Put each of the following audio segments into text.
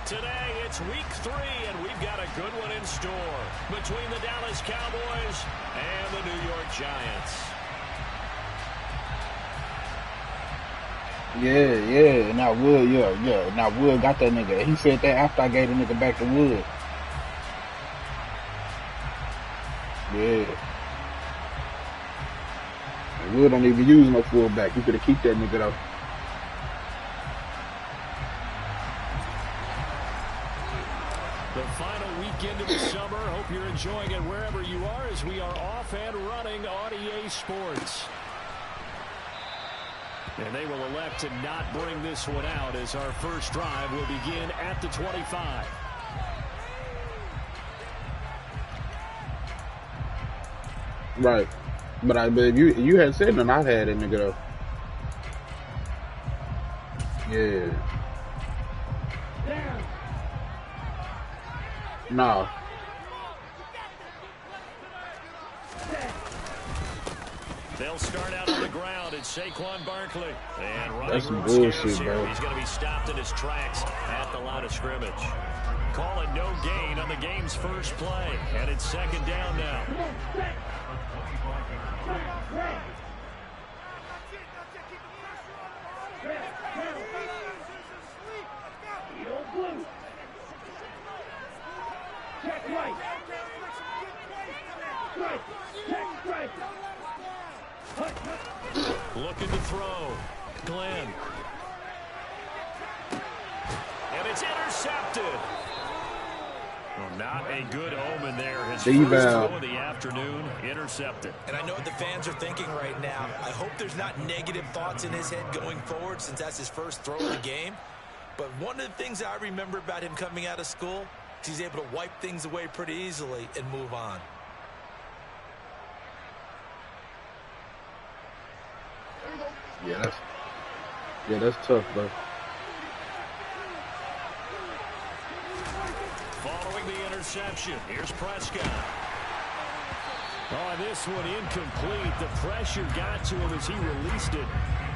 Today, it's week 3, and we've got a good one in store between the Dallas Cowboys and the New York Giants. Yeah. Now Wood, yeah. Now Wood got that nigga. He said that after I gave the nigga back to Wood. Yeah. And Wood don't even use no fullback. You could have keep that nigga though. The final weekend of the summer. Hope you're enjoying it wherever you are as we are off and running on EA Sports. And they will elect to not bring this one out as our first drive will begin at the 25. Right. But you had said that I had that nigga though. Yeah. No. They'll start out on the ground. It's Saquon Barkley. And that's some bullshit, bro. He's going to be stopped in his tracks at the line of scrimmage. Call it no gain on the game's first play. And it's second down now. Looking to throw. Glenn. And it's intercepted. Well, not a good omen there. His first throw of the afternoon, intercepted. And I know what the fans are thinking right now. I hope there's not negative thoughts in his head going forward since that's his first throw of the game. But one of the things I remember about him coming out of school is he's able to wipe things away pretty easily and move on. Yeah, that's tough, bro. Following the interception, here's Prescott. Oh, this one incomplete. The pressure got to him as he released it.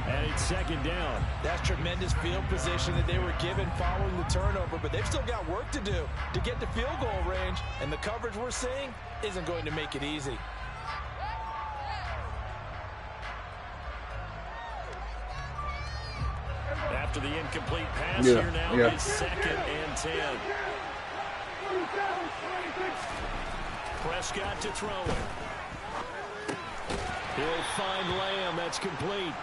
And it's second down. That's tremendous field position that they were given following the turnover, but they've still got work to do to get to field goal range, and the coverage we're seeing isn't going to make it easy. After the incomplete pass here now, it's second and 10. Prescott to throw it. He'll find Lamb. That's complete.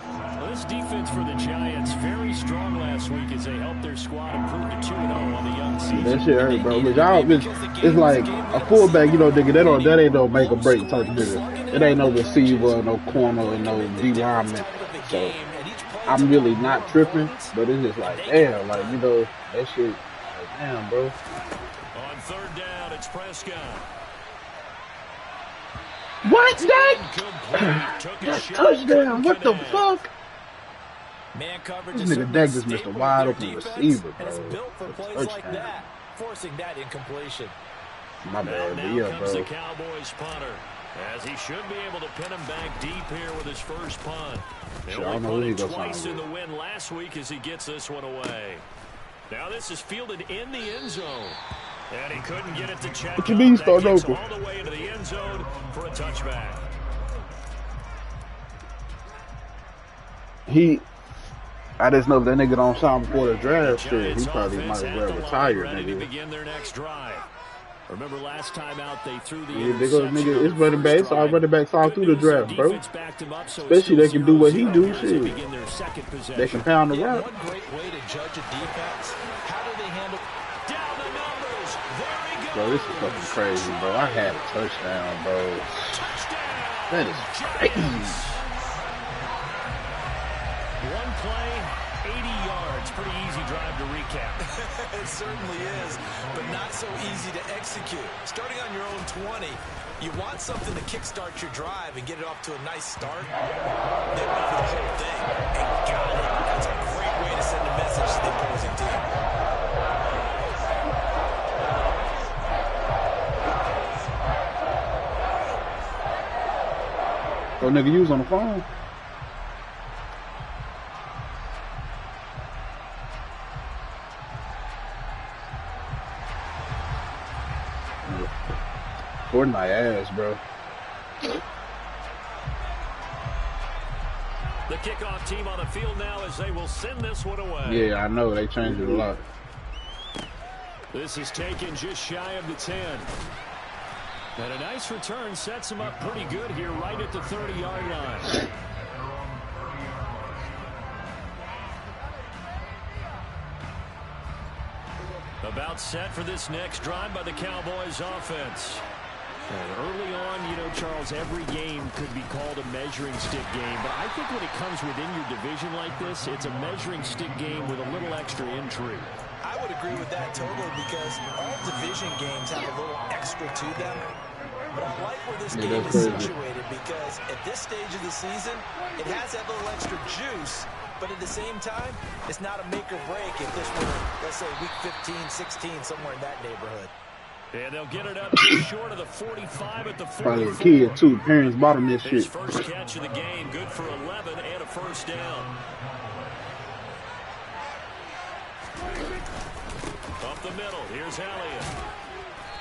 Well, this defense for the Giants very strong last week as they helped their squad improve to 2-0 on the young season. That shit hurt, bro. But y'all, it's like a fullback, that ain't no make or break type of nigga. It ain't no receiver, no corner, and no D lineman. So I'm really not tripping, but it's just like, damn, that shit, like, damn, bro. On third down, it's Prescott. What, that touchdown? What the fuck? Man coverage this nigga Dak just missed a wide open receiver, bro. And it's built for plays like that, forcing that incompletion. My bad, but yeah, comes bro. The Cowboys punter, as he should be able to pin him back deep here with his first punt. They only punted twice in the win last week as he gets this one away. Now this is fielded in the end zone. And he couldn't get it to check. What you mean start all open? the way into the end zone for a touchback. I just know if that nigga don't sign before the draft shit, he probably might as well retire, nigga. Begin their next drive. Remember last time out they threw the nigga, it's running backs, all running backs all through the draft, bro. Especially they can do what he do, shit. They can pound the rock. One great way to judge a defense. How do they handle down the numbers? There he goes. Bro, this is fucking crazy, bro. I had a touchdown, bro. That is crazy. One play, 80 yards. Pretty easy drive to recap. It certainly is, but not so easy to execute. Starting on your own 20, you want something to kickstart your drive and get it off to a nice start. They went for the whole thing and got it. That's a great way to send a message to the opposing team. Oh, nigga, you was on the phone? nigga. Fortnite ass, bro. The kickoff team on the field now as they will send this one away. Yeah, I know. They changed it a lot. This is taken just shy of the 10. And a nice return sets him up pretty good here right at the 30-yard line. About set for this next drive by the Cowboys offense. And early on, you know, Charles, every game could be called a measuring stick game. But I think when it comes within your division like this, it's a measuring stick game with a little extra intrigue. I would agree with that totally because all division games have a little extra to them. But I like where this game is situated because at this stage of the season, it has that little extra juice. But at the same time, it's not a make or break if this were, let's say, week 15, 16, somewhere in that neighborhood. And they'll get it up just short of the 45 at the 44. Probably a kid, too. Parents bought him this shit. His first catch of the game, good for 11 and a first down. Up the middle, here's Elliott.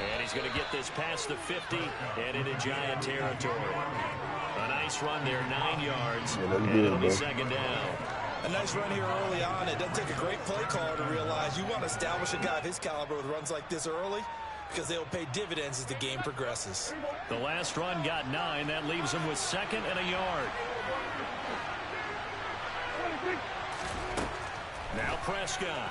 And he's going to get this past the 50 and into Giant territory. A nice run there, 9 yards, and it'll be second down. A nice run here early on. It doesn't take a great play caller to realize you want to establish a guy of his caliber with runs like this early because they'll pay dividends as the game progresses. The last run got 9. That leaves him with second and a yard. Now Prescott.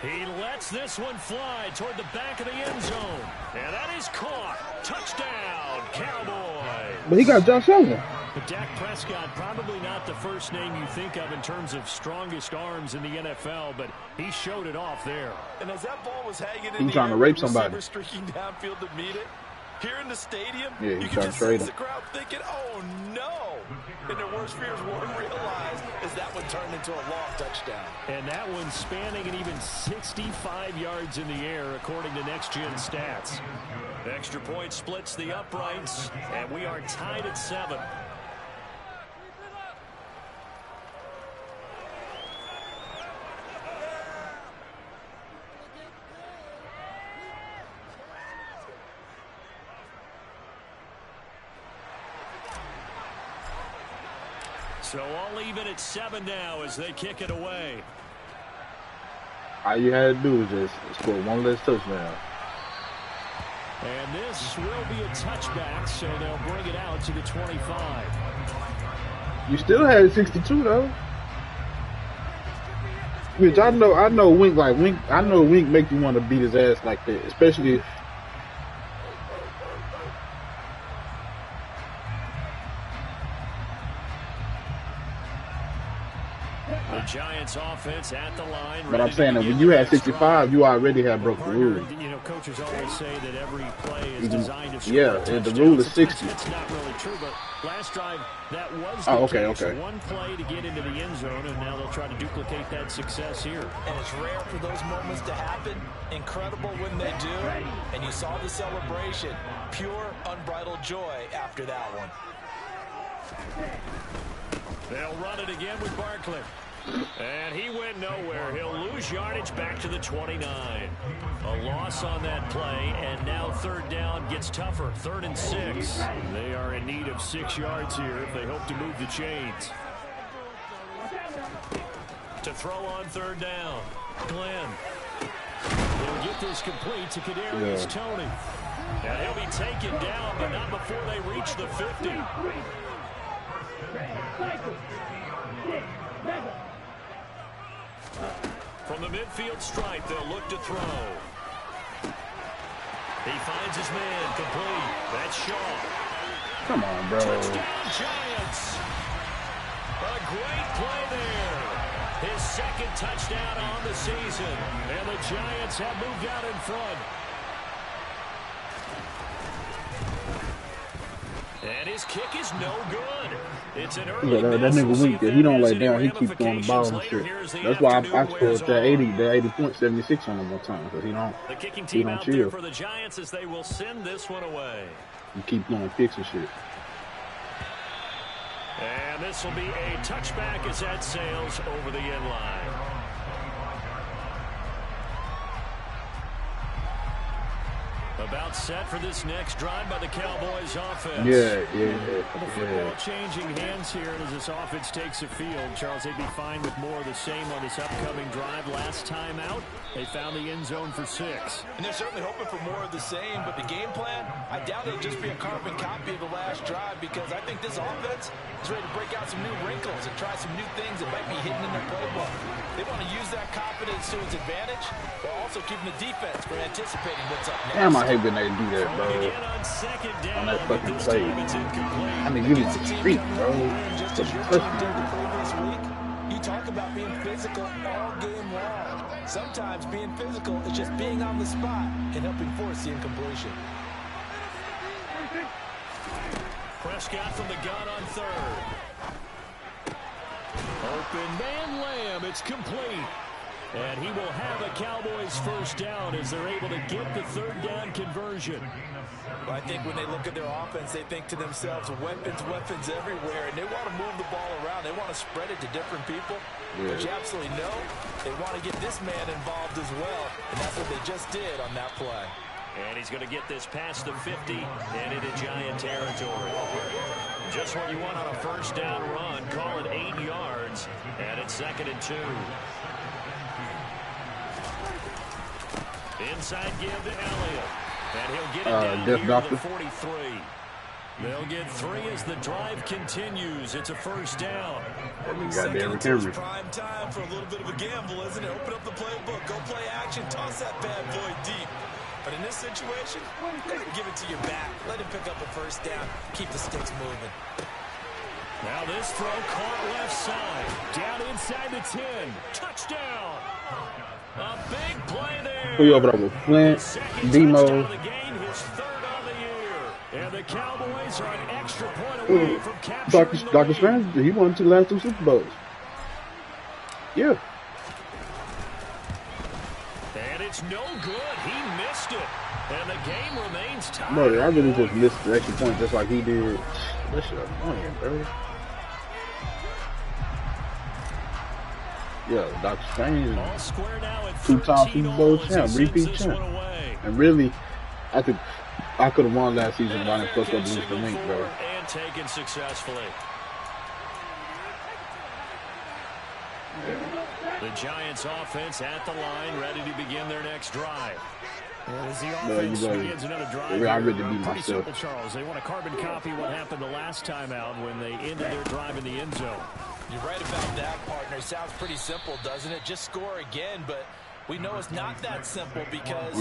He lets this one fly toward the back of the end zone. And that is caught. Touchdown, Cowboys. But he got Josh Allen. But Dak Prescott, probably not the first name you think of in terms of strongest arms in the NFL, but he showed it off there. And as that ball was hanging in the trying to rape somebody. Streaking downfield to meet it, here in the stadium, yeah, you can just sense the crowd thinking, oh, no. And their worst fears weren't realized as that one turned into a long touchdown. And that one spanning an even 65 yards in the air, according to Next Gen Stats. Extra point splits the uprights, and we are tied at 7. So all even at 7 now as they kick it away. All you had to do was just score one less touchdown. And this will be a touchback, so they'll bring it out to the 25. You still had 62 though. Which I know Wink make you want to beat his ass like that, especially if the Giants offense at the line. But I'm saying that when you had 65, you already had broke the rule. You know, coaches always say that every play is designed to score. Yeah, and the rule is 60. That's not really true, but last drive that was the case. Okay. One play to get into the end zone, and now they'll try to duplicate that success here. And it's rare for those moments to happen. Incredible when they do. And you saw the celebration. Pure, unbridled joy after that one. They'll run it again with Barkley. And he went nowhere. He'll lose yardage back to the 29. A loss on that play, and now third down gets tougher. 3rd and 6. They are in need of 6 yards here if they hope to move the chains. To throw on 3rd down, Glenn. He'll get this complete to Kadarius Toney. And he'll be taken down, but not before they reach the 50. From the midfield stripe, they'll look to throw. He finds his man complete. That's Shaw. Come on, bro. Touchdown, Giants. A great play there. His 2nd touchdown on the season. And the Giants have moved out in front. And his kick is no good. It's an early that nigga Wink, he don't lay down. He keeps throwing the ball and shit. That's why I scored that 80 point 76 on him one time because he don't chill. For the Giants as they will send this one away. He keep doing picks and shit. And this will be a touchback as that sails over the end line. About set for this next drive by the Cowboys offense. Yeah. The football changing hands here as this offense takes the field. Charles, they'd be fine with more of the same on this upcoming drive. Last time out, they found the end zone for 6. And they're certainly hoping for more of the same, but the game plan, I doubt it'll just be a carbon copy of the last drive, because I think this offense is ready to break out some new wrinkles and try some new things that might be hidden in their playbook. They want to use that confidence to its advantage, while also keeping the defense from anticipating what's up next. Damn, I hate when they do that, bro. On that fucking play. I mean, give me the street, bro. Just as you're trying to play this week, you talk about being physical all game long. Sometimes being physical is just being on the spot and helping force the incompletion. Prescott from the gun on 3rd. Open man Lamb. It's complete. And he will have a Cowboys first down as they're able to get the 3rd down conversion. Well, I think when they look at their offense, they think to themselves, weapons everywhere, and they want to move the ball around. They want to spread it to different people. Yeah. But you absolutely know they want to get this man involved as well, and that's what they just did on that play. And he's going to get this past the 50 and into Giant territory. Just what you want on a first down run. Call it 8 yards, and it's 2nd and 2. Inside give to Elliott. And he'll get it down here to the 43. They'll get 3 as the drive continues. It's a first down. Second and 2 is prime time for a little bit of a gamble, isn't it? Open up the playbook. Go play action. Toss that bad boy deep. But in this situation, go ahead and give it to your back. Let him pick up a first down. Keep the sticks moving. Now this throw caught left side. Down inside the 10. Touchdown. A big play there. Who you over there with Flint, Demo. His 3rd on the year. And the Cowboys are an extra point away from capturing Dr. Strange, he won 2 last 2 Super Bowls. Yeah. And it's no good. He missed it. And the game remains tied. Bro, I really just missed the extra point just like he did. That shit annoying, bro. Yeah, Dr. Strange, 2-time Super Bowl champ, repeat champ. And really, I could have won last season, but I didn't fuck up against the Link, bro. And taken successfully. The Giants offense at the line, ready to begin their next drive. As the offense begins another drive, I really beat pretty myself. simple, Charles. They want to carbon copy what happened the last time out when they ended their drive in the end zone. You're right about that, partner. Sounds pretty simple, doesn't it? Just score again, but we know it's not that simple because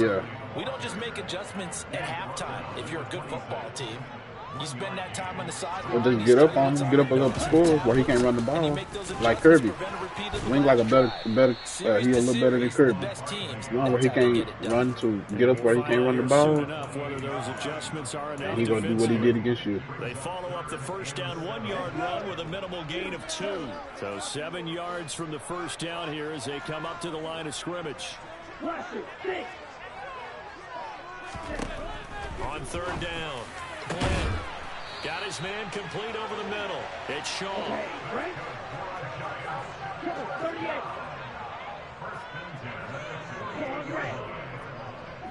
we don't just make adjustments at halftime if you're a good football team. You spend that time on the sideline. Or just get up on him, get up a little score where he can't run the ball, like Kirby. Wing like he a little better than Kirby. You know, where he can't run to get up where he can't run the ball. And he gonna do what he did against you. They follow up the first down 1-yard run with a minimal gain of 2. So 7 yards from the first down here as they come up to the line of scrimmage. On 3rd down. Glenn got his man complete over the middle. It's Shaw.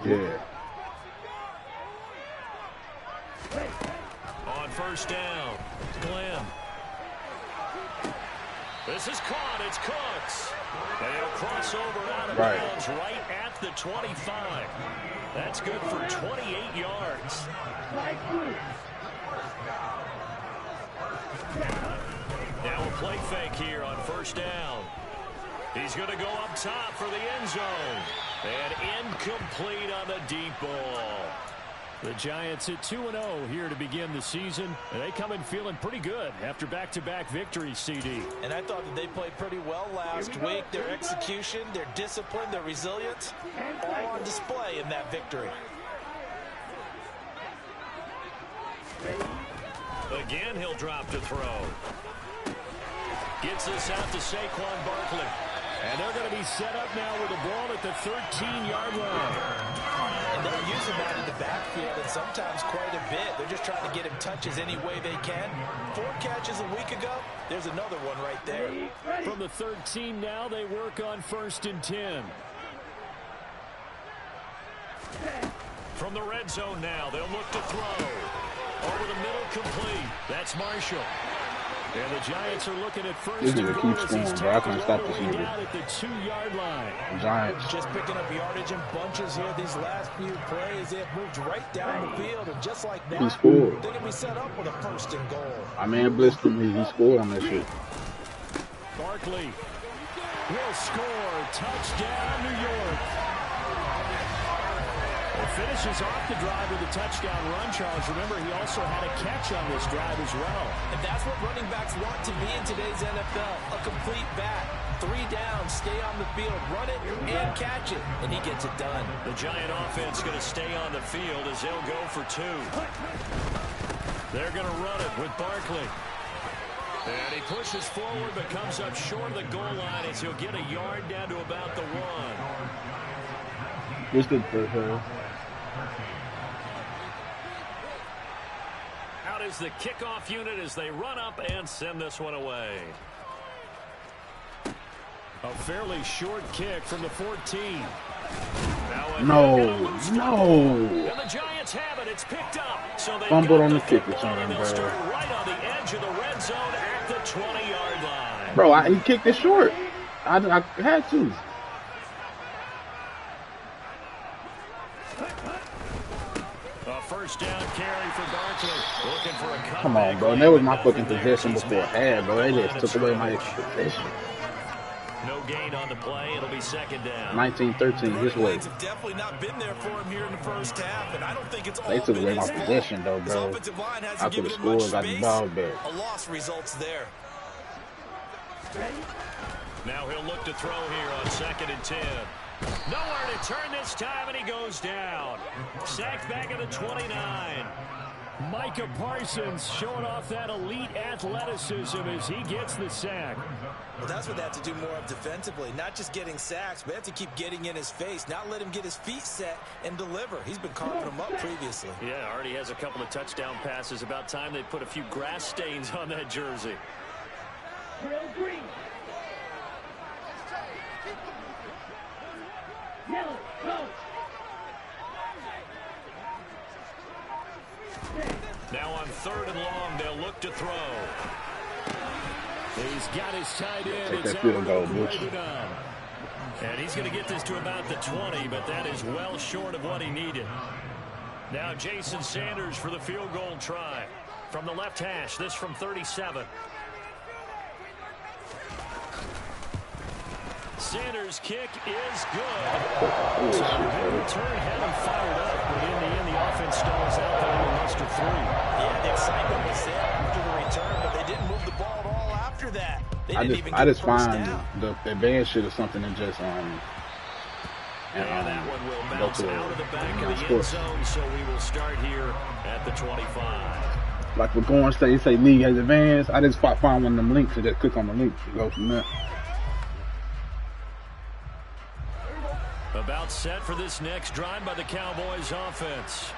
Yeah. On first down, Glenn. This is caught. It's Cooks. They'll cross over out of bounds right at the 25. That's good for 28 yards. Now a play fake here on first down. He's going to go up top for the end zone. And incomplete on the deep ball. The Giants at 2-0 here to begin the season. And they come in feeling pretty good after back-to-back victories, CD. And I thought that they played pretty well last week. Their execution, their discipline, their resilience, all on display in that victory. Again, he'll drop to throw. Gets this out to Saquon Barkley. And they're going to be set up now with the ball at the 13-yard line. And they're using that in the backfield, and sometimes quite a bit. They're just trying to get him touches any way they can. 4 catches a week ago. There's another one right there. From the 13 now, they work on 1st and 10. From the red zone now, they'll look to throw. Over the middle, complete. That's Marshall. And the Giants are looking at first and goal as he's tackled all the way down at the 2-yard line. Giants. Just picking up yardage in bunches here these last few plays. They have moved right down the field, and just like that, he scored. They can be set up with a first and goal. I mean, blitzed him. He scored on that shit. Barkley will score. Touchdown, New York. Finishes off the drive with a touchdown run, Charles. Remember, he also had a catch on this drive as well. And that's what running backs want to be in today's NFL. A complete back. 3 down, stay on the field, run it, and catch it. And he gets it done. The Giant offense going to stay on the field as they'll go for 2. They're going to run it with Barkley. And he pushes forward but comes up short of the goal line as he'll get a yard down to about the 1. What's good for her? Out is the kickoff unit as they run up and send this one away. A fairly short kick from the 14. No. And the Giants have it. It's picked up. So they fumbled on the kick return, bro. Right on the edge of the red zone at the 20-yard line. Bro, he kicked it short. I had to. A first down carry for Barkley. Looking for a comeback. Come on, bro. And that was my fucking possession before half, bro. They just took away my extra possession. No gain on the play. It'll be second down. 19-13 his way. Have definitely not been there for him here in the first half, and I don't think it's all they took away my possession, though, bro. I could have scored, got the ball back. A loss results there. Now he'll look to throw here on 2nd and 10. Nowhere to turn this time, and he goes down. Sacked back at the 29. Micah Parsons showing off that elite athleticism as he gets the sack. Well, that's what they have to do more of defensively. Not just getting sacks, but they have to keep getting in his face. Not let him get his feet set and deliver. He's been carving them up previously. Yeah, already has a couple of touchdown passes. About time they put a few grass stains on that jersey. Now on 3rd and long, they'll look to throw. He's got his tight end. Take that field goal, Butch. And he's going to get this to about the 20, but that is well short of what he needed. Now Jason Sanders for the field goal try. From the left hash, this from 37. Sanders' kick is good. So the return had him fired up, but in the end, the offense stalls out there in Lester 3. Yeah, the excitement was there after the return, but they didn't move the ball at all after that. I just find the advanced shit or something and just and that one will bounce out of the back of the end zone, so we will start here at the 25. Like with Gorn State, say league has advanced. I just find one of them links and just click on the link and go from there. About set for this next drive by the Cowboys offense.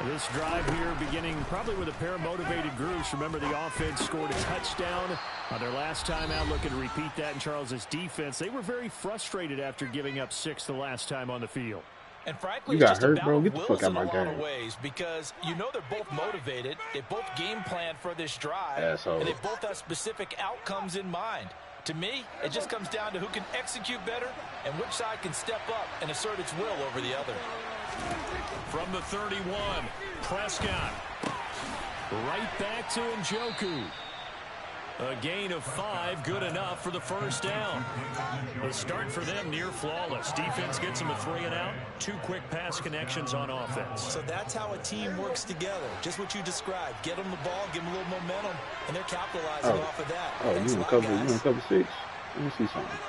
This drive here beginning probably with a pair of motivated groups. Remember, the offense scored a touchdown on their last time out. Looking to repeat that in Charles's defense. They were very frustrated after giving up 6 the last time on the field. And frankly, you got hurt, bro. Get the fuck out of my game. Because you know they're both motivated. They both game plan for this drive. Asshole. And they both have specific outcomes in mind. To me, it just comes down to who can execute better and which side can step up and assert its will over the other. From the 31, Prescott. Right back to Njoku. A gain of 5, good enough for the first down. The start for them near flawless. Defense gets them a 3-and-out. 2 quick pass connections on offense. So that's how a team works together. Just what you described. Get them the ball, give them a little momentum, and they're capitalizing off of that. Oh, you in cover 6? Let me see something.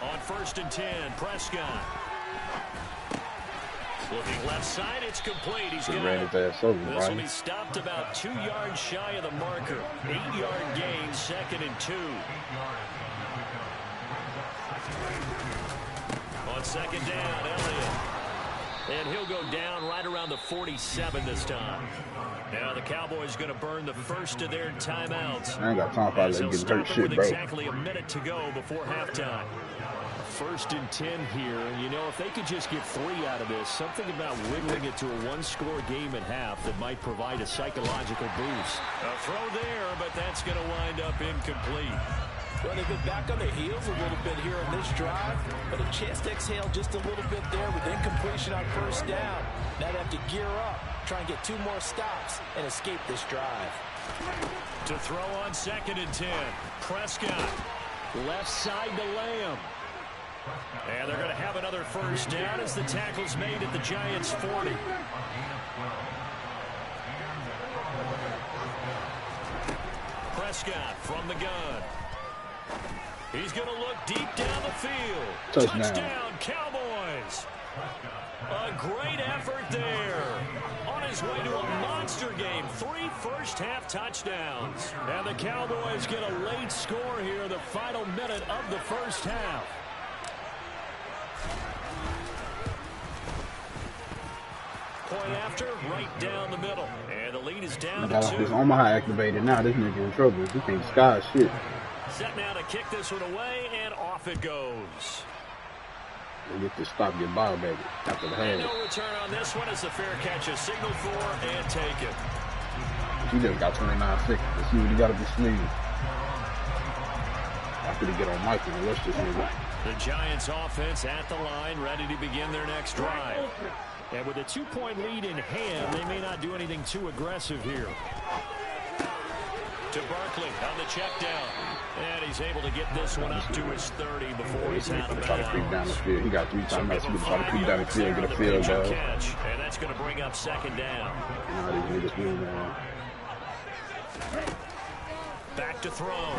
On 1st and 10, Prescott. Looking left side, it's complete. He's got it. This will be stopped about 2 yards shy of the marker. 8-yard gain, 2nd and 2. On 2nd down, Elliott. And he'll go down right around the 47 this time. Now the Cowboys going to burn the first of their timeouts. I ain't got time for all that getting hurt shit, bro. Exactly a minute to go before halftime. 1st and 10 here. And, you know, if they could just get 3 out of this, something about whittling it to a one-score game at half that might provide a psychological boost. A throw there, but that's going to wind up incomplete. Well, they've been back on their heels a little bit here on this drive, but a chance to exhale just a little bit there with incompletion on 1st down. Now they have to gear up, try and get 2 more stops, and escape this drive. To throw on 2nd and 10, Prescott. Left side to Lamb. And they're going to have another 1st down as the tackle's made at the Giants' 40. Prescott from the gun. He's going to look deep down the field. Touchdown, Cowboys. A great effort there. On his way to a monster game. 3 first-half touchdowns. And the Cowboys get a late score here in the final minute of the first half. Point after, right down the middle. And the lead is down to 2. This Omaha activated now. This nigga in trouble. He can't sky shit. Set now to kick this one away, and off it goes. You get to stop your ball back after the half. No return on this one as the fair catch is signaled for and taken. He just got 29 seconds. Let's see what he got up his sleeve. After they get on Michael and rush this nigga. The Giants offense at the line, ready to begin their next drive. And with a 2-point lead in hand, they may not do anything too aggressive here. To Barkley on the check down. And he's able to get this one up to his 30 before he's out of bounds. Try to creep down the field. He got 3 timeouts. He can try to creep down the field and get a field goal. And that's going to bring up 2nd down. Now these niggas win, man. Back to throw.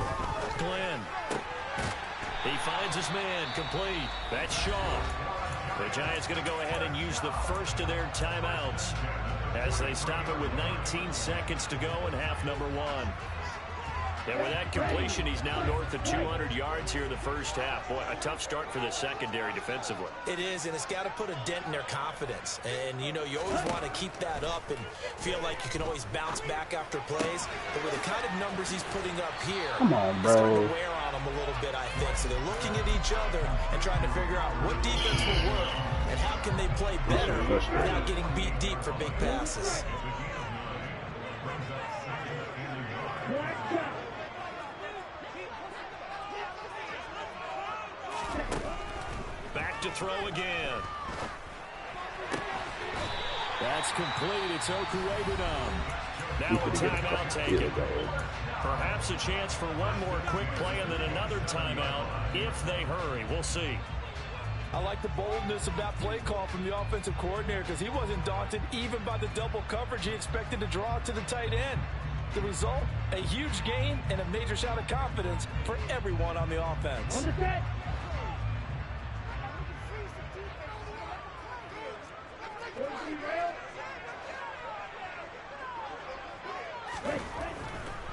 Glenn. He finds his man complete. That's Shaw. The Giants going to go ahead and use the first of their timeouts as they stop it with 19 seconds to go in half number 1. And with that completion, he's now north of 200 yards here in the first half. Boy, a tough start for the secondary defensively. It is, and it's got to put a dent in their confidence. And, you know, you always want to keep that up and feel like you can always bounce back after plays. But with the kind of numbers he's putting up here, come on, bro. It's starting to wear on them a little bit, I think. So they're looking at each other and trying to figure out what defense will work and how can they play better without getting beat deep for big passes. Back to throw again. That's complete. It's Okurebunom. Now a timeout taken. Perhaps a chance for one more quick play and then another timeout if they hurry. We'll see. I like the boldness of that play call from the offensive coordinator because he wasn't daunted even by the double coverage he expected to draw to the tight end. The result, a huge gain and a major shot of confidence for everyone on the offense.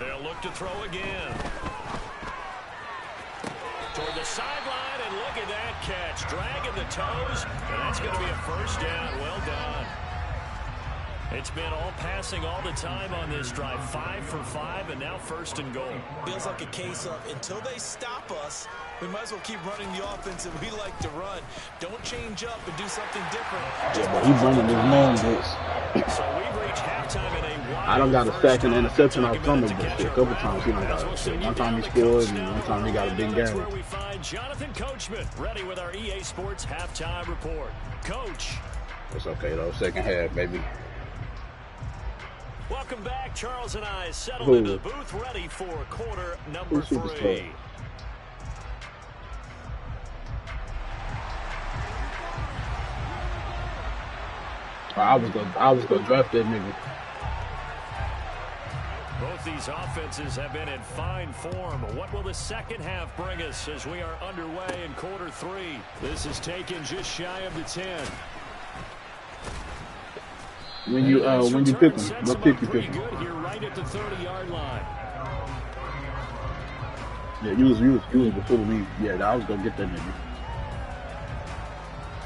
They'll look to throw again. Toward the sideline, and look at that catch. Dragging the toes, and that's going to be a first down. Well done. It's been all passing all the time on this drive. 5 for 5, and now 1st and goal. Feels like a case of until they stop us, we might as well keep running the offense that we like to run. Don't change up and do something different. He's running his man blitz. So we've reached halftime in a wide. I don't got a sack and interception off Summer, but a couple times he don't got it. One time he scored, and one time he got a big game. That's where we find Jonathan Coachman, ready with our EA Sports halftime report. Coach. It's okay though. Second half, baby. Welcome back. Charles and I settled into the booth, ready for quarter number 3. I was gonna draft that nigga. Both these offenses have been in fine form. What will the second half bring us as we are underway in quarter 3? This is taken just shy of the 10. When you pick him, what pick you pick him? Good here, right at the 30-yard line. Yeah, you was before me. Yeah, I was gonna get that nigga.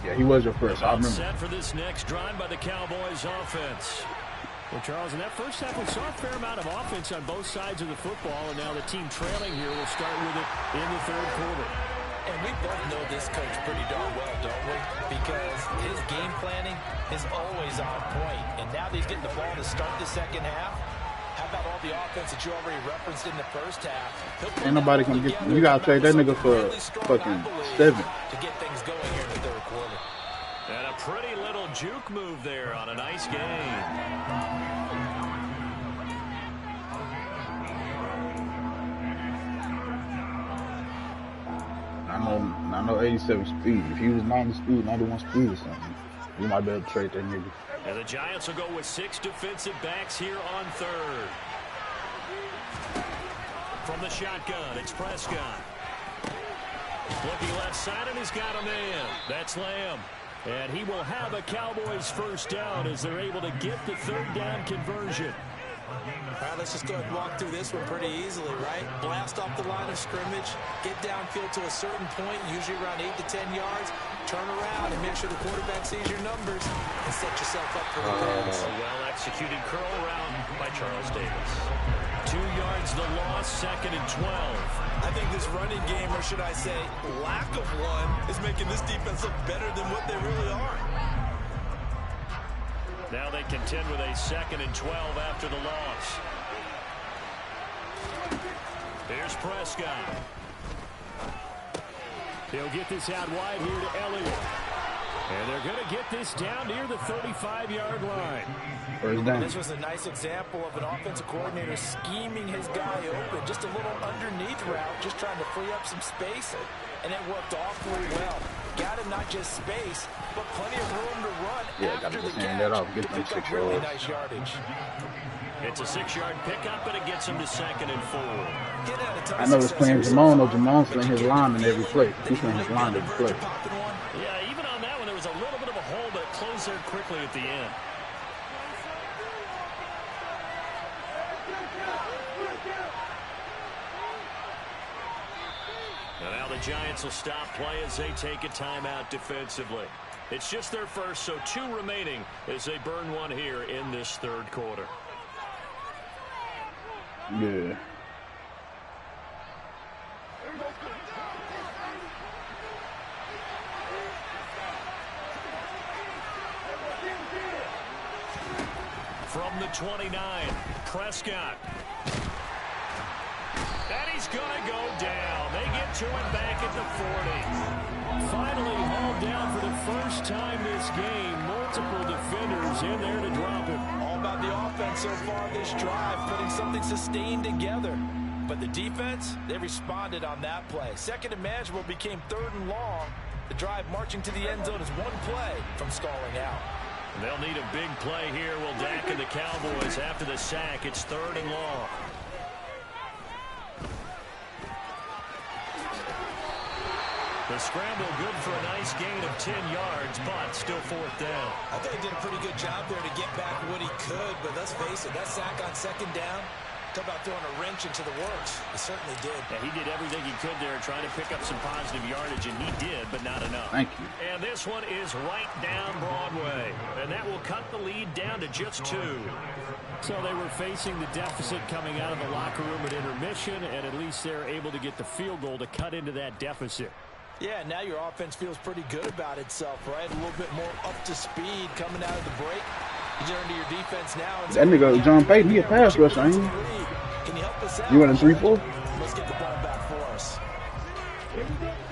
Yeah, he was your first. I remember. Set for this next drive by the Cowboys offense. Well, Charles, in that first half, we saw a fair amount of offense on both sides of the football, and now the team trailing here will start with it in the third quarter. And we both know this coach pretty darn well, don't we? Because his game planning is always on point. And now that he's getting the ball to start the second half, how about all the offense that you already referenced in the first half? Ain't nobody gonna get you. Gotta trade that nigga for fucking 7. To get things going here in the third quarter. And a pretty little juke move there on a nice game. I know 87 speed. If he was 90 speed, 91 speed or something, you might be able to trade that nigga. And the Giants will go with 6 defensive backs here on third. From the shotgun, it's Prescott. Looking left side, and he's got a man. That's Lamb. And he will have a Cowboys first down as they're able to get the third down conversion. All right, let's just go ahead and walk through this one pretty easily, right? Blast off the line of scrimmage, get downfield to a certain point, usually around 8 to 10 yards, turn around and make sure the quarterback sees your numbers and set yourself up for the pass. A well-executed curl route by Charles Davis. 2 yards the loss, 2nd and 12. I think this running game, or should I say lack of one, is making this defense look better than what they really are. Now they contend with a 2nd and 12 after the loss. Here's Prescott. They'll get this out wide here to Elliott. And they're going to get this down near the 35-yard line. First down. This was a nice example of an offensive coordinator scheming his guy open. Just a little underneath route, just trying to free up some space. And it worked awfully well. Got him not just space, but plenty of room to run after the catch. That off. Get them 6 yards. Really nice yardage. It's a 6-yard pickup, and it gets him to 2nd and 4. I know it's playing Jamon. No, Jamon's playing his line in every play. He's playing his line every play. Yeah, even on that one, there was a little bit of a hole, but it closed there quickly at the end. Now the Giants will stop play as they take a timeout defensively. It's just their first, so 2 remaining as they burn one here in this third quarter. Yeah. From the 29, Prescott. And he's going to go down. They get to him back at the 40. Finally hauled down for the first time this game. Multiple defenders in there to drop him. All about the offense so far this drive, putting something sustained together. But the defense, they responded on that play. 2nd and manageable became 3rd and long. The drive marching to the end zone is 1 play from stalling out. They'll need a big play here. Will Dak and the Cowboys after the sack. It's 3rd and long. The scramble good for a nice gain of 10 yards, but still 4th down. I thought he did a pretty good job there to get back what he could, but let's face it, that sack on 2nd down, talk about throwing a wrench into the works. He certainly did. Yeah, he did everything he could there trying to pick up some positive yardage, and he did, but not enough. Thank you. And this one is right down Broadway, and that will cut the lead down to just 2. So they were facing the deficit coming out of the locker room at intermission, and at least they're able to get the field goal to cut into that deficit. Yeah, now your offense feels pretty good about itself, right? A little bit more up to speed coming out of the break. You turn to your defense now. That nigga John Payton, he a pass rusher, ain't he? Can you help us out? You want a 3-4? Let's get the ball back for us.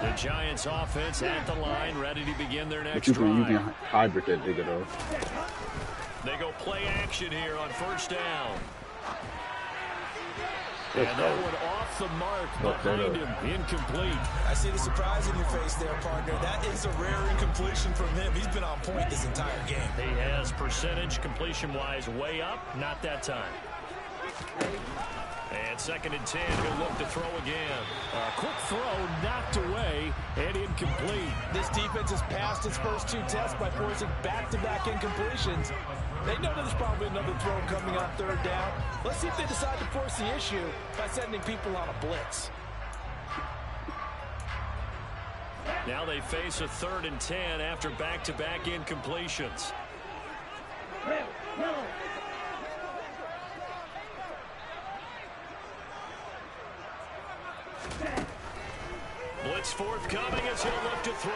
The Giants offense at the line, ready to begin their next But drive. you can hybrid that nigga though. They go play action here on 1st down. Let's and go. that one off the mark behind him, incomplete. I see the surprise in your face there, partner. That is a rare incompletion from him. He's been on point this entire game. He has percentage completion-wise way up, not that time. And 2nd and 10, he'll look to throw again. A quick throw knocked away and incomplete. This defense has passed its first 2 tests by forcing back-to-back incompletions. They know there's probably another throw coming on 3rd down. Let's see if they decide to force the issue by sending people on a blitz. Now they face a 3rd and 10 after back-to-back incompletions. Blitz forthcoming as he'll look to throw.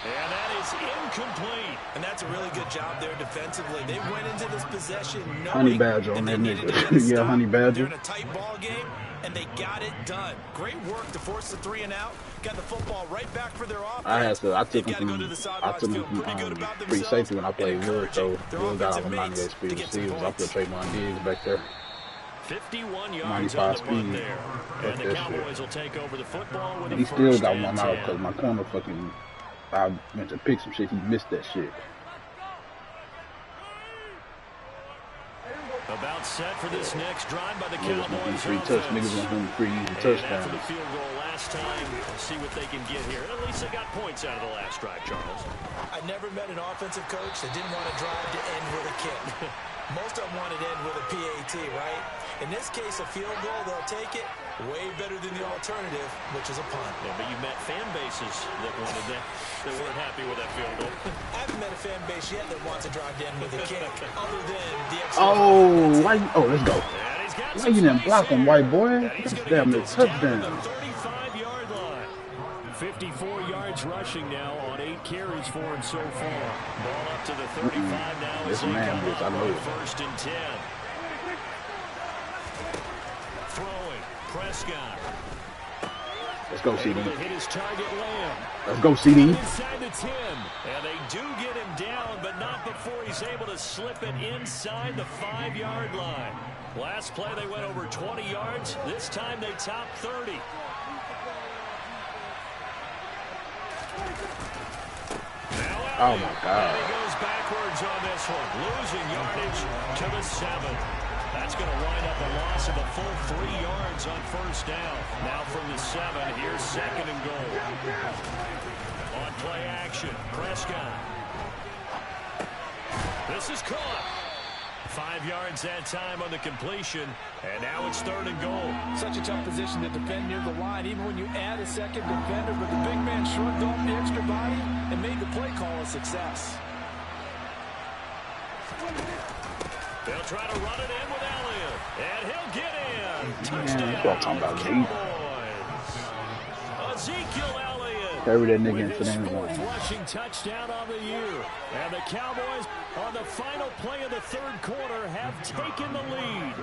And that is incomplete. And that's a really good job there defensively. They went into this possession knowing Honey Badger on that nigga. Yeah, Honey Badger. They're in a tight ball game, and they got it done. Great work to force the 3 and out. Got the football right back for their offense. I took him from free safety when I played Wood, so Wood got off of 98 speed receivers. I put Trayvon Diggs back there. 51 yards on the punt there. And the Cowboys will take over the football with a first and 10. He still got one out because my corner fucking, I went to pick some shit, he missed that shit. About set for this next drive by the Cowboys. Niggas want him free easy touchdown. After the field goal last time, we'll see what they can get here. At least they got points out of the last drive, Charles. I never met an offensive coach that didn't want to drive to end with a kick. Most of them wanted to end with a PAT, right? In this case, a field goal, they'll take it. Way better than the alternative, which is a punt. Yeah, but you met fan bases that wanted that. They weren't happy with that field goal. I haven't met a fan base yet that wants to drive to end with a kick, other than the extra. Oh, why? Oh, let's go. Why you didn't block him, white boy? That's damn near touchdown. 35-yard line. 54 yards rushing now on 8 carries for him so far. Ball up to the 35 now. This man is, I know it. 1st and 10. Throwing. Prescott. Let's go, CD. Hit his target, Lamb. Let's go, CD. Inside the 10. And they do get him down, but not before he's able to slip it inside the 5-yard line. Last play, they went over 20 yards. This time, they topped 30. Oh, my God. And he goes backwards on this one, losing yardage to the 7. That's going to wind up a loss of a full 3 yards on 1st down. Now from the 7, here's 2nd and goal. On play action, Prescott. This is caught. 5 yards that time on the completion, and now it's 3rd and goal. Such a tough position to defend near the line, even when you add a second defender, but the big man shrugged off the extra body and made the play call a success. They'll try to run it in with Elliott, and he'll get in. Touchdown, Cowboys. Ezekiel Elliott. Carry that nigga into the end zone. 4th rushing touchdown on the year. And the Cowboys, on the final play of the 3rd quarter, have taken the lead.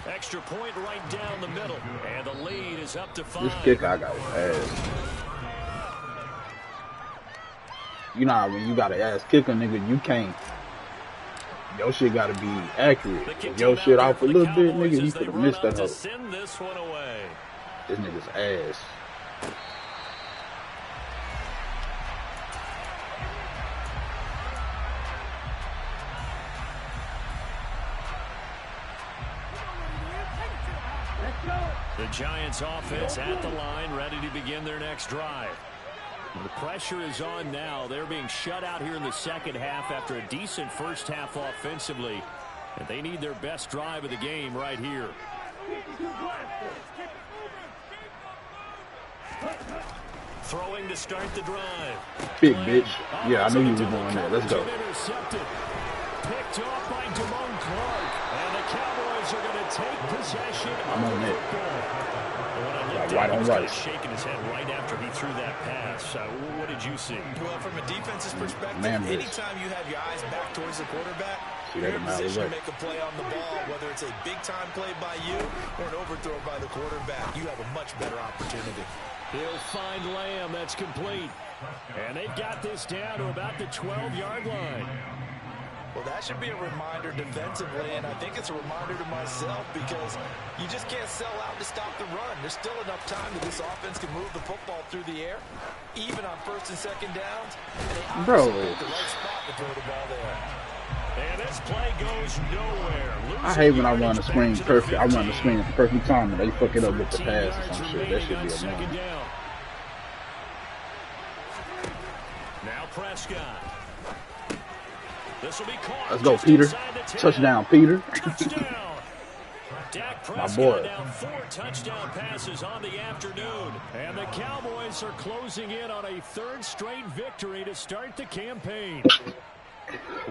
Extra point right down the middle. And the lead is up to 5. This kick I got ass. You know when you got an ass kicker, nigga, you can't. Your shit gotta be accurate. If your shit off a little bit, nigga, he could have missed that hoe. Send this one away. This nigga's ass. The Giants offense at the line, ready to begin their next drive. The pressure is on now. They're being shut out here in the 2nd half after a decent 1st half offensively. And they need their best drive of the game right here. Throwing to start the drive. Big bitch. Yeah, I knew you was going there. Let's go. Intercepted. Picked off by Damone Clark. And the Cowboys are going to take possession. I'm on it. Right on right. Shaking his head right after he threw that pass. What did you see? Well, from a defense's perspective, anytime you have your eyes back towards the quarterback, you're in position to make a play on the ball, whether it's a big-time play by you or an overthrow by the quarterback. You have a much better opportunity. He'll find Lamb. That's complete. And they've got this down to about the 12-yard line. Well, that should be a reminder defensively, and I think it's a reminder to myself because you just can't sell out to stop the run. There's still enough time that this offense can move the football through the air, even on 1st and 2nd downs. And they obviously picked the right spot to throw the ball there. And this play goes nowhere. I hate when I run the screen perfect. I run the screen at the perfect time and they fuck it up with the pass or some shit. That should be annoying. Now Prescott. This will be caught. Let's go, Peter. Touchdown, Peter. Touchdown. Prescott now 4 touchdown passes on the afternoon. And the Cowboys are closing in on a 3rd straight victory to start the campaign.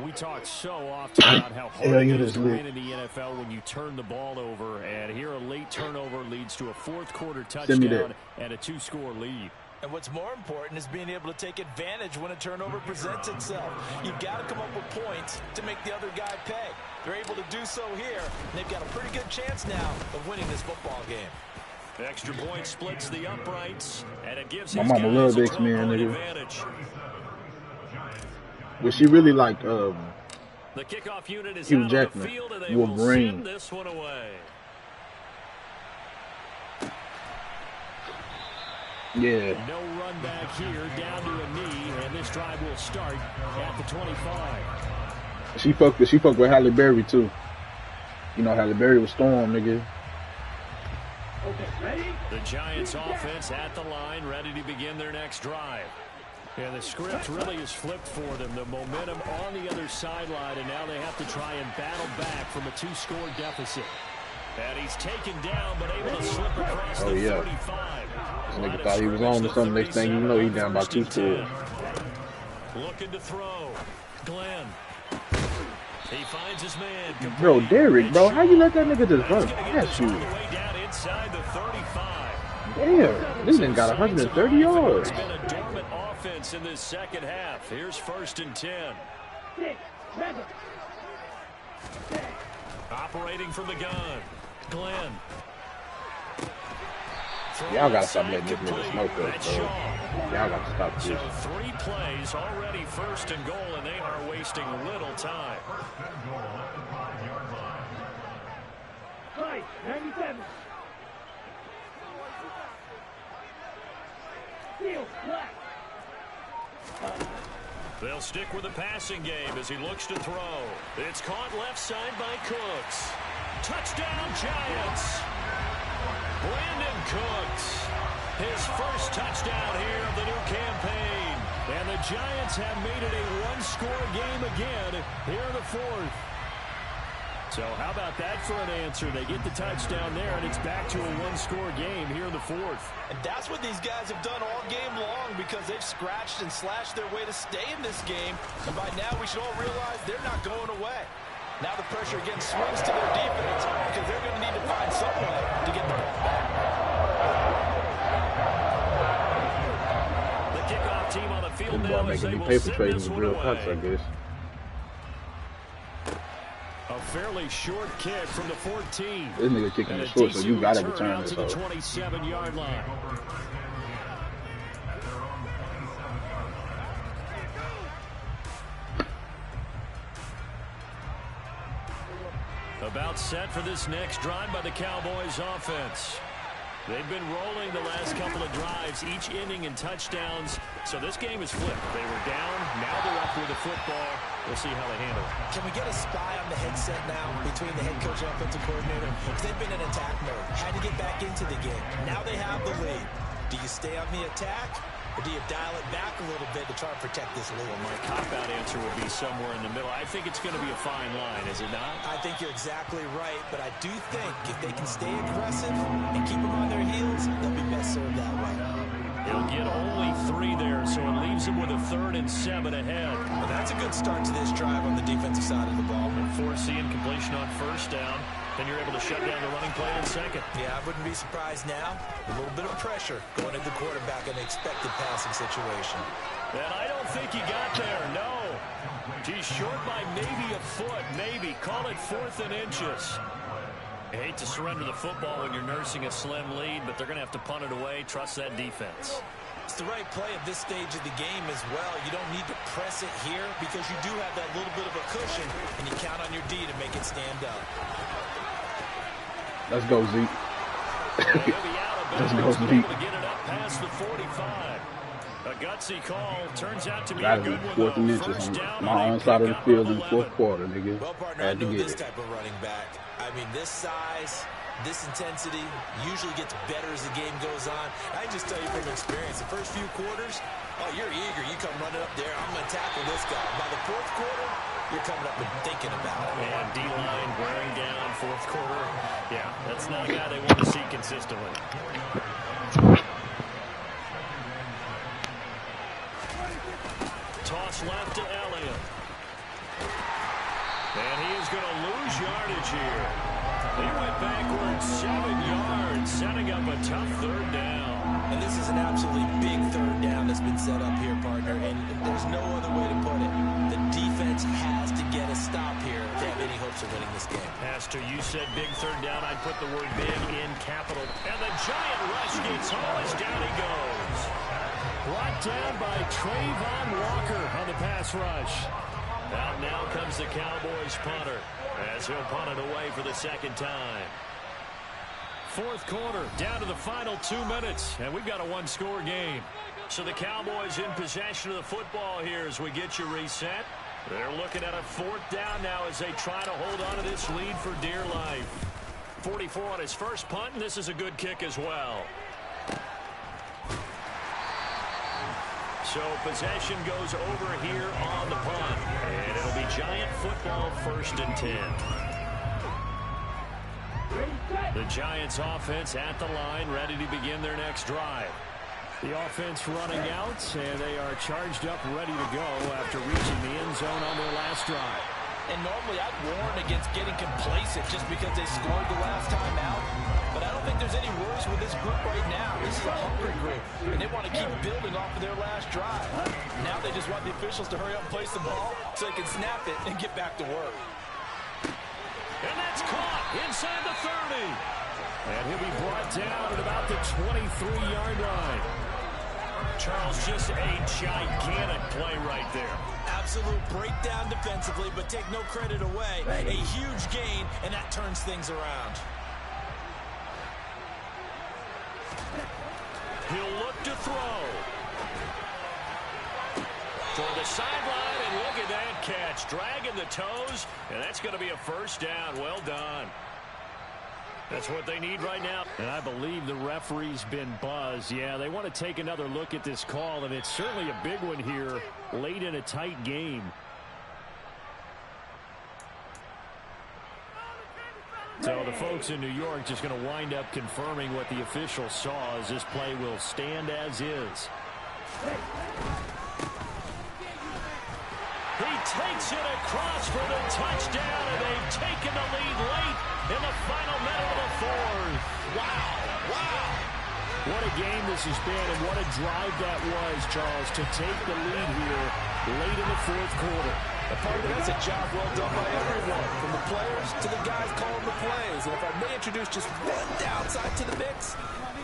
We talk so often about how hard it is to win in the NFL when you turn the ball over. And here a late turnover leads to a 4th quarter touchdown and a 2-score lead. And what's more important is being able to take advantage when a turnover presents itself. You've got to come up with points to make the other guy pay. They're able to do so here, and they've got a pretty good chance now of winning this football game. Extra point splits the uprights, and it gives my mama loves X-Men, nigga. Was she really like the kickoff unit is Hugh out Jackman, on the field, and they will send this one away. Yeah. No run back here, down to a knee, and this drive will start at the 25. She fucked with Halle Berry too. You know Halle Berry was Storm, nigga. The Giants offense at the line, ready to begin their next drive. Yeah, the script really is flipped for them. The momentum on the other sideline, and now they have to try and battle back from a 2-score deficit. And he's taken down, but able to slip across the 35. This nigga thought he was on to something. Next thing you know, he's down by 2 scores. Looking to throw. Glenn. He finds his man. Bro, Derek, bro, how you let that nigga just run past you? Down inside the 35. Damn, this nigga got 130 yards. It's been a dormant offense in this second half. Here's 1st and 10. Operating from the gun. Glenn. Y'all gotta stop letting this nigga smoke us, bro. Y'all gotta stop this. So 3 plays, already 1st and goal, and they are wasting little time. 97. They'll stick with the passing game as he looks to throw. It's caught left side by Cooks. Touchdown, Giants. Brandon Cooks, his 1st touchdown here of the new campaign. And the Giants have made it a 1-score game again here in the 4th. So how about that for an answer? They get the touchdown there, and it's back to a 1-score game here in the 4th. And that's what these guys have done all game long, because they've scratched and slashed their way to stay in this game. And by now, we should all realize they're not going away. Now the pressure again swings to their defense, because they're going to need to find some way to get the ball back. The kickoff team on the field now as they will paper send trading this with one real away. cuts, I guess. A fairly short kick from the 14. This nigga kicking it short, so you gotta return this to the hoe. 27-yard line. About set for this next drive by the Cowboys offense. They've been rolling the last couple of drives, each inning in touchdowns. So this game is flipped. They were down, now they're up with the football. We'll see how they handle it. Can we get a spy on the headset now between the head coach and offensive coordinator? Because they've been in attack mode, had to get back into the game. Now they have the lead. Do you stay on the attack, or do you dial it back a little bit to try and protect this lead? My cop-out answer would be somewhere in the middle. I think it's going to be a fine line, is it not? I think you're exactly right, but I do think if they can stay aggressive and keep them on their heels, they'll be best served that way. He'll get only 3 there, so it leaves him with a 3rd and 7 ahead. Well, that's a good start to this drive on the defensive side of the ball. And forcing completion on 1st down, then you're able to shut down the running play in 2nd. Yeah, I wouldn't be surprised now. A little bit of pressure going into the quarterback in an expected passing situation. And I don't think he got there, no. He's short by maybe a foot, maybe. Call it 4th and inches. I hate to surrender the football when you're nursing a slim lead, but they're going to have to punt it away. Trust that defense. It's the right play at this stage of the game as well. You don't need to press it here because you do have that little bit of a cushion, and you count on your D to make it stand up. Let's go, Zeke. Let's go, Zeke. To get it up past the 45. A gutsy call turns out to be Gotta a be good one. 4th and inches on my own side of the field in the 4th quarter, nigga. Well, partner, I know this type of running back. I mean, this size, this intensity usually gets better as the game goes on. I can just tell you from experience, the first few quarters, oh, you're eager. You come running up there. I'm going to tackle this guy. By the 4th quarter, you're coming up and thinking about it. And D-line wearing down 4th quarter. Yeah, that's That's not a guy they want to see consistently. Toss left to Elliott. And he is going to lose yardage here. He went backwards 7 yards, setting up a tough third down. And this is an absolutely big third down that's been set up here, partner, and there's no other way to put it. The defense has to get a stop here to have any hopes of winning this game. Pastor, you said big third down. I'd put the word big in capital. And the giant rush gets home as down he goes. Brought down by Trayvon Walker on the pass rush. Out now comes the Cowboys punter as he'll punt it away for the second time. Fourth quarter, down to the final 2 minutes, and we've got a one-score game. So the Cowboys in possession of the football here as we get you reset. They're looking at a fourth down now as they try to hold on to this lead for dear life. 44 on his first punt, and this is a good kick as well. So possession goes over here on the punt, and it'll be Giant football 1st and 10. The Giants offense at the line, ready to begin their next drive. The offense running out, and they are charged up, ready to go after reaching the end zone on their last drive. And normally I'd warn against getting complacent just because they scored the last time out. But I don't think there's any worries with this group right now. This is a hungry group, and they want to keep building off of their last drive. Now they just want the officials to hurry up and place the ball so they can snap it and get back to work. And that's caught inside the 30. And he'll be brought down at about the 23-yard line. Charles, just a gigantic play right there. Absolute breakdown defensively, but take no credit away. A huge gain, and that turns things around. He'll look to throw. For the sideline, and look at that catch. Dragging the toes, and that's going to be a first down. Well done. That's what they need right now. And I believe the referee's been buzzed. Yeah, they want to take another look at this call, and it's certainly a big one here late in a tight game. So the folks in New York just going to wind up confirming what the official saw as this play will stand as is. He takes it across for the touchdown, and they've taken the lead late in the final minute of the fourth. Wow, wow. What a game this has been, and what a drive that was, Charles, to take the lead here late in the fourth quarter. That's a job well done by everyone, from the players to the guys calling the plays. And if I may introduce just one downside to the mix,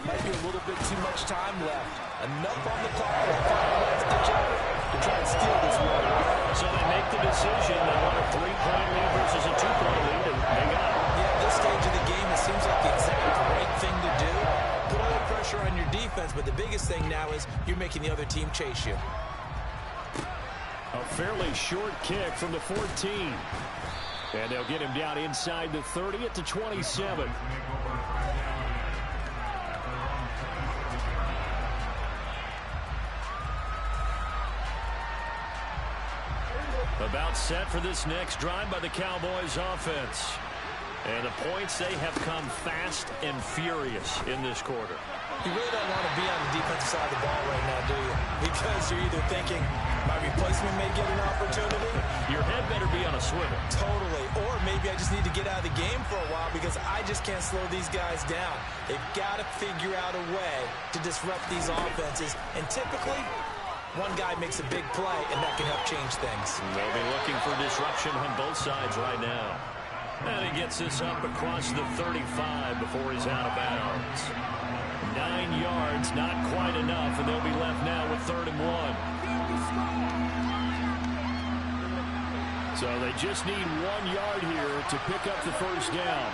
might be a little bit too much time left. Enough on the clock for the final last-ditch effort to try and steal this one. So they make the decision. They want a 3-point lead versus a 2-point lead, and they got it. Yeah, at this stage of the game, it seems like the exact right thing to do. Put a little pressure on your defense, but the biggest thing now is you're making the other team chase you. A fairly short kick from the 14. And they'll get him down inside the 30 at the 27. About set for this next drive by the Cowboys offense. And the points, they have come fast and furious in this quarter. You really don't want to be on the defensive side of the ball right now, do you? Because you're either thinking, my replacement may get an opportunity. Your head better be on a swivel. Totally. Or maybe I just need to get out of the game for a while because I just can't slow these guys down. They've got to figure out a way to disrupt these offenses. And typically, one guy makes a big play, and that can help change things. They'll be looking for disruption on both sides right now. And he gets this up across the 35 before he's out of bounds. 9 yards, not quite enough, and they'll be left now with 3rd and 1. So they just need 1 yard here to pick up the first down.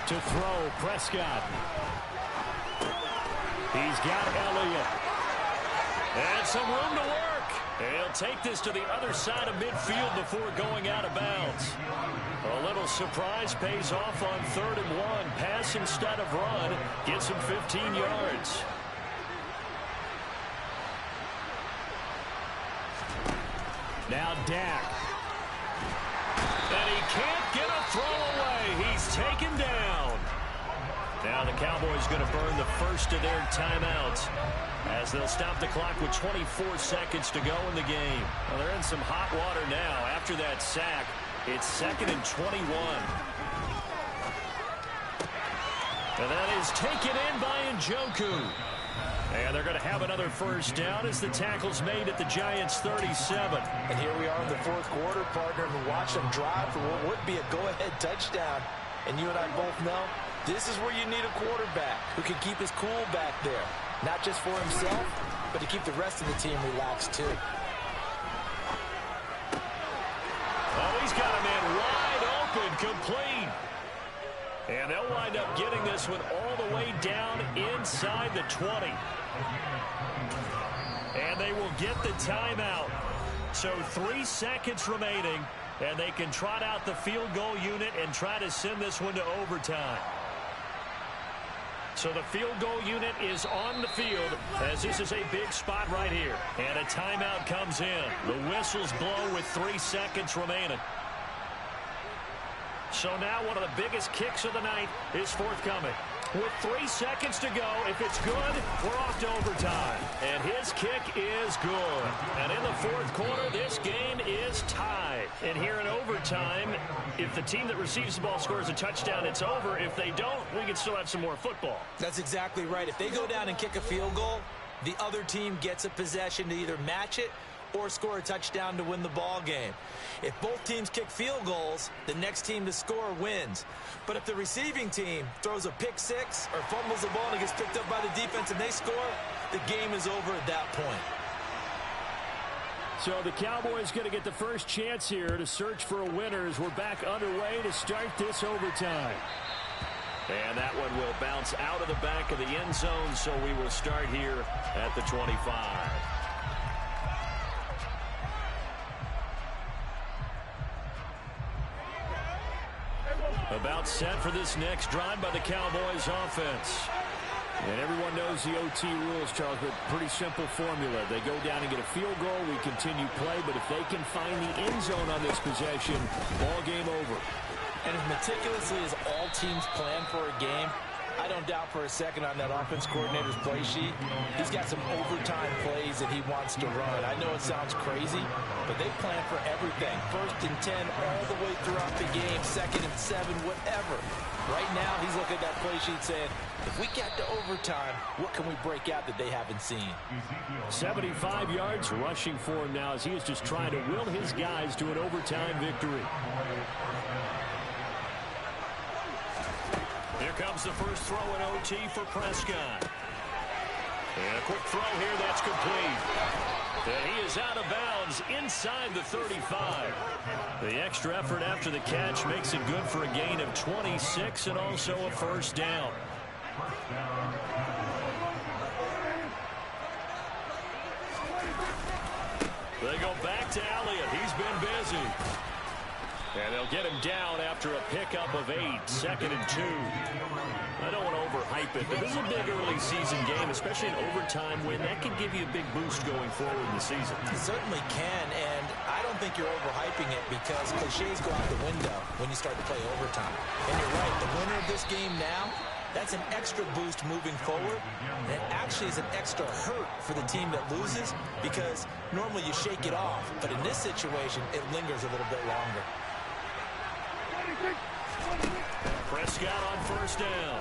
To throw, Prescott. He's got Elliott. And some room to work. He'll take this to the other side of midfield before going out of bounds. A little surprise pays off on 3rd and 1. Pass instead of run. Gets him 15 yards. Now Dak. And he can't get a throw away. He's taken down. Cowboys going to burn the first of their timeouts as they'll stop the clock with 24 seconds to go in the game. Well, they're in some hot water now. After that sack, it's 2nd and 21. And that is taken in by Njoku. And they're going to have another first down as the tackle's made at the Giants' 37. And here we are in the fourth quarter, partner, and watch them drive for what would be a go-ahead touchdown. And you and I both know this is where you need a quarterback who can keep his cool back there. Not just for himself, but to keep the rest of the team relaxed, too. Oh, he's got a man wide open, complete. And they'll wind up getting this one all the way down inside the 20. And they will get the timeout. So 3 seconds remaining, and they can trot out the field goal unit and try to send this one to overtime. So the field goal unit is on the field as this is a big spot right here. And a timeout comes in. The whistles blow with 3 seconds remaining. So now one of the biggest kicks of the night is forthcoming. With 3 seconds to go, if it's good, we're off to overtime. And his kick is good. And in the fourth quarter, this game is tied. And here in overtime, if the team that receives the ball scores a touchdown, it's over. If they don't, we can still have some more football. That's exactly right. If they go down and kick a field goal, the other team gets a possession to either match it or score a touchdown to win the ball game. If both teams kick field goals, the next team to score wins. But if the receiving team throws a pick six or fumbles the ball and it gets picked up by the defense and they score, the game is over at that point. So the Cowboys going to get the first chance here to search for a winner as we're back underway to start this overtime. And that one will bounce out of the back of the end zone, so we will start here at the 25. About set for this next drive by the Cowboys offense. And everyone knows the OT rules, Charles, but pretty simple formula. They go down and get a field goal, we continue play, but if they can find the end zone on this possession, ball game over. And as meticulously as all teams plan for a game, I don't doubt for a second on that offense coordinator's play sheet, he's got some overtime plays that he wants to run. I know it sounds crazy, but they plan for everything. 1st and 10 all the way throughout the game, 2nd and 7, whatever. Right now, he's looking at that play sheet saying, if we get to overtime, what can we break out that they haven't seen? 75 yards rushing for him now as he is just trying to will his guys to an overtime victory. Here comes the first throw in OT for Prescott. And a quick throw here, that's complete. And he is out of bounds inside the 35. The extra effort after the catch makes it good for a gain of 26 and also a first down. They go back to Elliott. He's been busy. And they'll get him down after a pickup of 8, 2nd and 2. I don't want to overhype it, but this is a big early season game, especially an overtime win. That can give you a big boost going forward in the season. It certainly can, and I don't think you're overhyping it because cliches go out the window when you start to play overtime. And you're right, the winner of this game now, that's an extra boost moving forward. And it actually is an extra hurt for the team that loses because normally you shake it off. But in this situation, it lingers a little bit longer. Prescott on first down.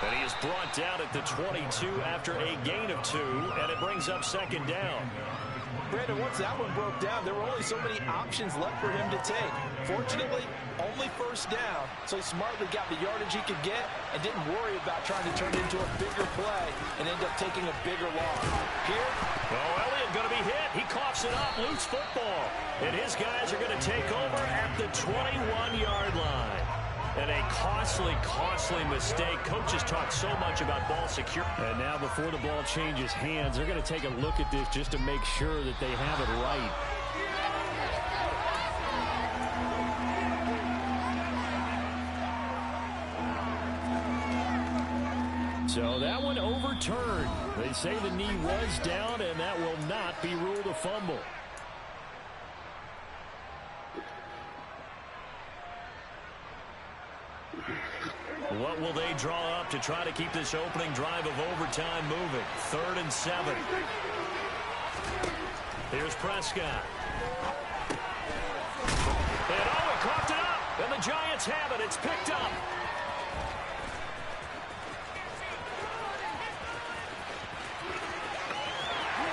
And he is brought down at the 22 after a gain of 2, and it brings up 2nd down. Brandon, once that one broke down, there were only so many options left for him to take. Fortunately, only first down, so he smartly got the yardage he could get and didn't worry about trying to turn it into a bigger play and end up taking a bigger loss. Here, Elliott going to be hit. He coughs it up, loose football. And his guys are going to take over at the 21-yard line. And a costly, costly mistake. Coaches talk so much about ball security. And now before the ball changes hands, they're going to take a look at this just to make sure that they have it right. So that one overturned. They say the knee was down, and that will not be ruled a fumble. What will they draw up to try to keep this opening drive of overtime moving? 3rd and 7. Here's Prescott. And he coughed it up. And the Giants have it. It's picked up.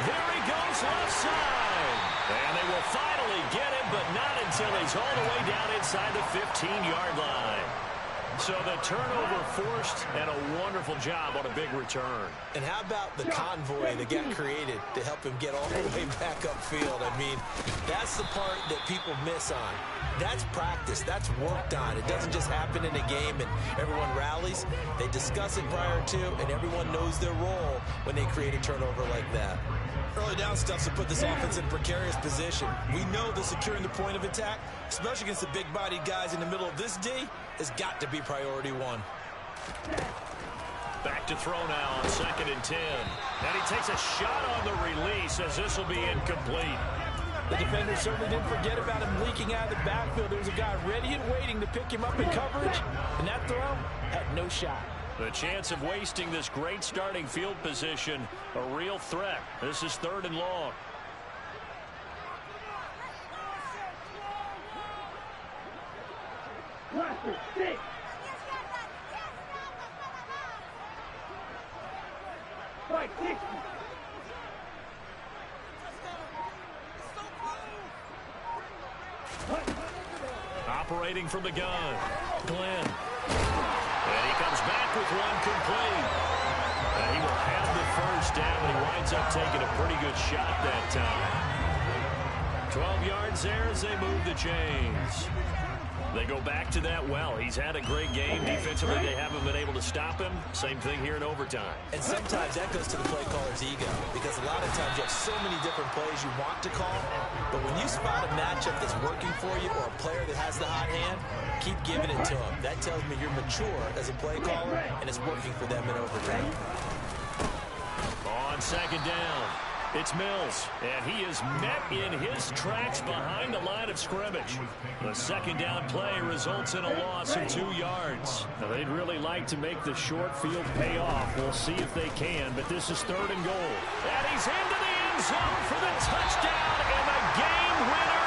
There he goes left side. And they will finally get him, but not until he's all the way down inside the 15-yard line. So the turnover forced, and a wonderful job on a big return. And how about the convoy that got created to help him get all the way back upfield? I mean, that's the part that people miss on. That's practice. That's worked on. It doesn't just happen in a game and everyone rallies. They discuss it prior to, and everyone knows their role when they create a turnover like that. Early down stuff to put this offense in a precarious position. We know that securing the point of attack, especially against the big-bodied guys in the middle of this D, has got to be priority one. Back to throw now on 2nd and 10. And he takes a shot on the release as this will be incomplete. The defender certainly didn't forget about him leaking out of the backfield. There was a guy ready and waiting to pick him up in coverage, and that throw had no shot. The chance of wasting this great starting field position, a real threat. This is 3rd and long. Operating from the gun, Glenn. And he comes back with one complete. And he will have the first down, and he winds up taking a pretty good shot that time. 12 yards there as they move the chains. They go back to that well. He's had a great game. Defensively, they haven't been able to stop him. Same thing here in overtime. And sometimes that goes to the play caller's ego, because a lot of times you have so many different plays you want to call, but when you spot a matchup that's working for you or a player that has the hot hand, keep giving it to him. That tells me you're mature as a play caller, and it's working for them in overtime. On 2nd down, it's Mills, and he is met in his tracks behind the line of scrimmage. The 2nd down play results in a loss of 2 yards. Now, they'd really like to make the short field pay off. We'll see if they can, but this is 3rd and goal. And he's into the end zone for the touchdown and the game winner.